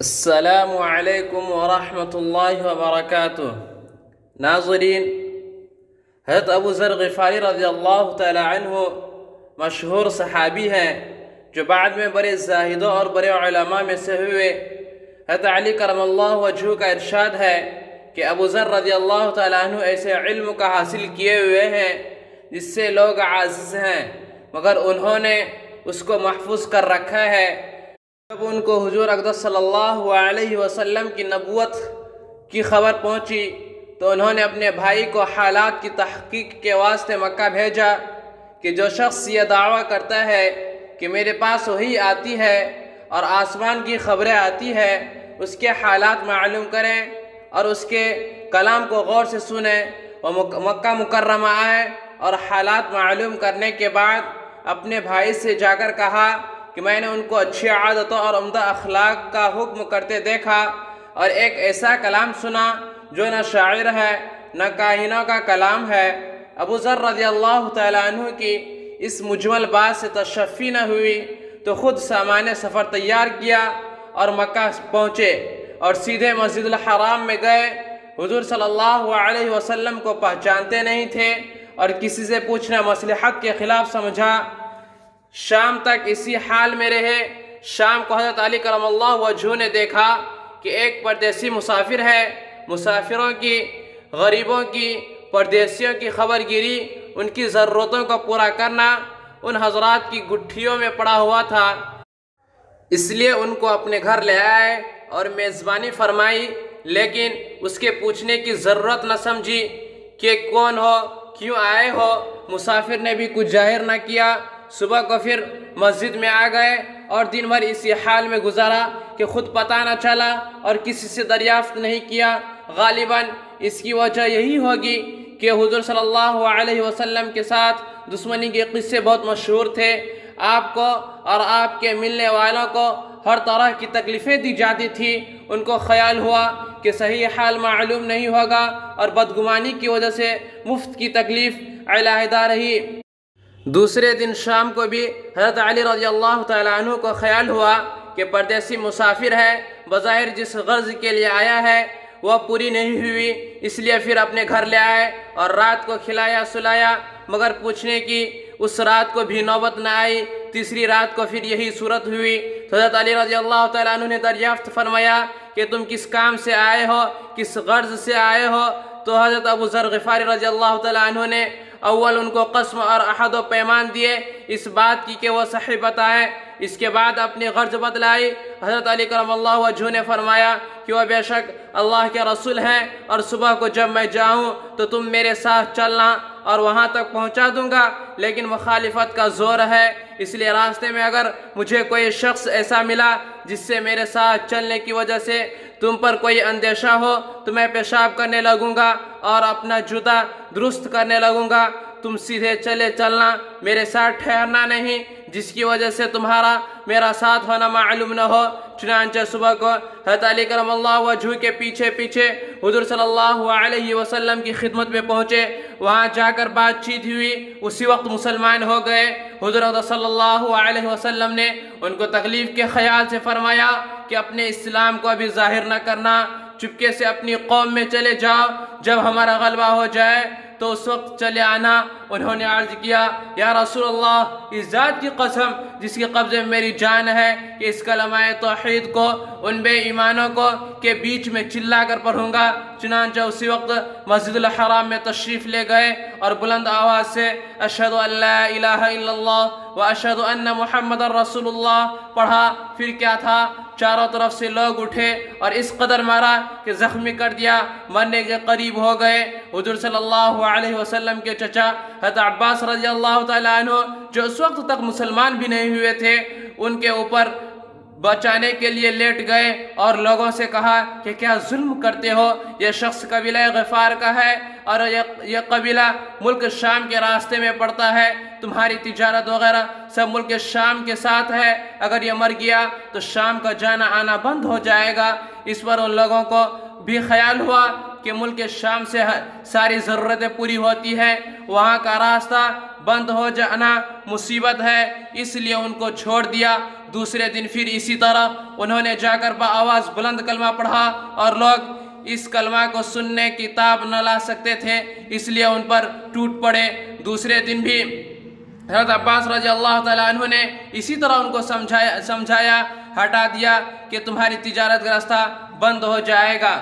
السلام علیکم ورحمۃ اللہ وبرکاتہ۔ ناظرین، حضرت ابو ذر غفاری رضی اللہ تعالی عنہ مشہور صحابی ہیں جو بعد میں بڑے زاہدوں اور بڑے علماء میں سے ہوئے۔ حضرت علی کرم اللہ وجہہ کا ارشاد ہے کہ ابو ذر رضی اللہ تعالی عنہ ایسے علم کا حاصل کیے ہوئے ہیں جس سے لوگ عاجز ہیں، مگر انہوں نے اس کو محفوظ کر رکھا ہے۔ جب ان کو حضور اقدس صلی اللہ علیہ وسلم کی نبوت کی خبر پہنچی تو انہوں نے اپنے بھائی کو حالات کی تحقیق کے واسطے مکہ بھیجا کہ جو شخص یہ دعویٰ کرتا ہے کہ میرے پاس وحی آتی ہے اور آسمان کی خبریں آتی ہے، اس کے حالات معلوم کریں اور اس کے کلام کو غور سے سنیں۔ وہ مکہ مکرمہ آئے اور حالات معلوم کرنے کے بعد اپنے بھائی سے جا کر کہا کہ میں نے ان کو اچھی عادتوں اور عمدہ اخلاق کا حکم کرتے دیکھا اور ایک ایسا کلام سنا جو نہ شاعر ہے نہ کاہنوں کا کلام ہے۔ ابو ذر رضی اللہ تعالیٰ عنہ کی اس مجمل بات سے تشفی نہ ہوئی تو خود سامان سفر تیار کیا اور مکہ پہنچے اور سیدھے مسجد الحرام میں گئے۔ حضور صلی اللہ علیہ وسلم کو پہچانتے نہیں تھے اور کسی سے پوچھنا مصلحت کے خلاف سمجھا۔ شام تک اسی حال میں رہے۔ شام کو حضرت علی کرم اللہ وجہہ نے دیکھا کہ ایک پردیسی مسافر ہے۔ مسافروں کی، غریبوں کی، پردیسیوں کی خبر گیری، ان کی ضرورتوں کو پورا کرنا ان حضرات کی گٹھیوں میں پڑا ہوا تھا، اس لیے ان کو اپنے گھر لے آئے اور میزبانی فرمائی، لیکن اس کے پوچھنے کی ضرورت نہ سمجھی کہ کون ہو، کیوں آئے ہو۔ مسافر نے بھی کچھ ظاہر نہ کیا۔ صبح کو پھر مسجد میں آ گئے اور دن بھر اسی حال میں گزارا کہ خود پتہ نہ چلا اور کسی سے دریافت نہیں کیا۔ غالباً اس کی وجہ یہی ہوگی کہ حضور صلی اللہ علیہ وسلم کے ساتھ دشمنی کے قصے بہت مشہور تھے۔ آپ کو اور آپ کے ملنے والوں کو ہر طرح کی تکلیفیں دی جاتی تھی۔ ان کو خیال ہوا کہ صحیح حال معلوم نہیں ہوگا اور بدگمانی کی وجہ سے مفت کی تکلیف علیحدہ رہی۔ دوسرے دن شام کو بھی حضرت علی رضی اللہ تعالیٰ عنہ کو خیال ہوا کہ پردیسی مسافر ہے، بظاہر جس غرض کے لیے آیا ہے وہ پوری نہیں ہوئی، اس لیے پھر اپنے گھر لے آئے اور رات کو کھلایا سلایا، مگر پوچھنے کی اس رات کو بھی نوبت نہ آئی۔ تیسری رات کو پھر یہی صورت ہوئی تو حضرت علی رضی اللہ تعالیٰ عنہ نے دریافت فرمایا کہ تم کس کام سے آئے ہو، کس غرض سے آئے ہو؟ تو حضرت ابو ذر غفاری رضی اللہ تعالیٰ عنہ نے اول ان کو قسم اور عہد و پیمان دیے اس بات کی کہ وہ صحیح بتائیں، اس کے بعد اپنی غرض بتلائی۔ حضرت علی کرم اللہ وجہہ نے فرمایا کہ وہ بے شک اللہ کے رسول ہیں اور صبح کو جب میں جاؤں تو تم میرے ساتھ چلنا اور وہاں تک پہنچا دوں گا، لیکن مخالفت کا زور ہے، اس لیے راستے میں اگر مجھے کوئی شخص ایسا ملا جس سے میرے ساتھ چلنے کی وجہ سے تم پر کوئی اندیشہ ہو تو میں پیشاب کرنے لگوں گا اور اپنا جوتا درست کرنے لگوں گا، تم سیدھے چلے چلنا، میرے ساتھ ٹھہرنا نہیں، جس کی وجہ سے تمہارا میرا ساتھ ہونا معلوم نہ ہو۔ چنانچہ صبح کو حضرت علی کرم اللہ وجہہ کے پیچھے پیچھے حضور صلی اللہ علیہ وسلم کی خدمت میں پہنچے۔ وہاں جا کر بات چیت ہوئی، اسی وقت مسلمان ہو گئے۔ حضور صلی اللہ علیہ وسلم نے ان کو تکلیف کے خیال سے فرمایا کہ اپنے اسلام کو ابھی ظاہر نہ کرنا، چپکے سے اپنی قوم میں چلے جاؤ، جب ہمارا غلبہ ہو جائے تو اس وقت چلے آنا۔ انہوں نے عرض کیا، یا رسول اللہ، اس ذات کی قسم جس کے قبضے میں میری جان ہے کہ اس کلمہ توحید کو ان بے ایمانوں کو کے بیچ میں چلا کر پڑھوں گا۔ چنانچہ اسی وقت مسجد الحرام میں تشریف لے گئے اور بلند آواز سے اشہد ان لا الہ الا اللہ و اشہد ان محمد رسول اللہ پڑھا۔ پھر کیا تھا، چاروں طرف سے لوگ اٹھے اور اس قدر مارا کہ زخمی کر دیا، مرنے کے قریب ہو گئے۔ حضور صلی اللہ علیہ وسلم کے چچا حضرت عباس رضی اللہ تعالیٰ عنہ جو اس وقت تک مسلمان بھی نہیں ہوئے تھے، ان کے اوپر بچانے کے لیے لیٹ گئے اور لوگوں سے کہا کہ کیا ظلم کرتے ہو، یہ شخص قبیلہ غفار کا ہے اور یہ قبیلہ ملک شام کے راستے میں پڑتا ہے، تمہاری تجارت وغیرہ سب ملک شام کے ساتھ ہے، اگر یہ مر گیا تو شام کا جانا آنا بند ہو جائے گا۔ اس پر ان لوگوں کو بھی خیال ہوا کہ ملک شام سے ساری ضرورتیں پوری ہوتی ہیں، وہاں کا راستہ بند ہو جانا مصیبت ہے، اس لیے ان کو چھوڑ دیا۔ دوسرے دن پھر اسی طرح انہوں نے جا کر بآواز بلند کلمہ پڑھا، اور لوگ اس کلمہ کو سننے کی تاب نہ لا سکتے تھے، اس لیے ان پر ٹوٹ پڑے۔ دوسرے دن بھی حضرت عباس رضی اللہ تعالیٰ عنہ نے اسی طرح ان کو سمجھایا، ہٹا دیا کہ تمہاری تجارت کا راستہ بند ہو جائے گا۔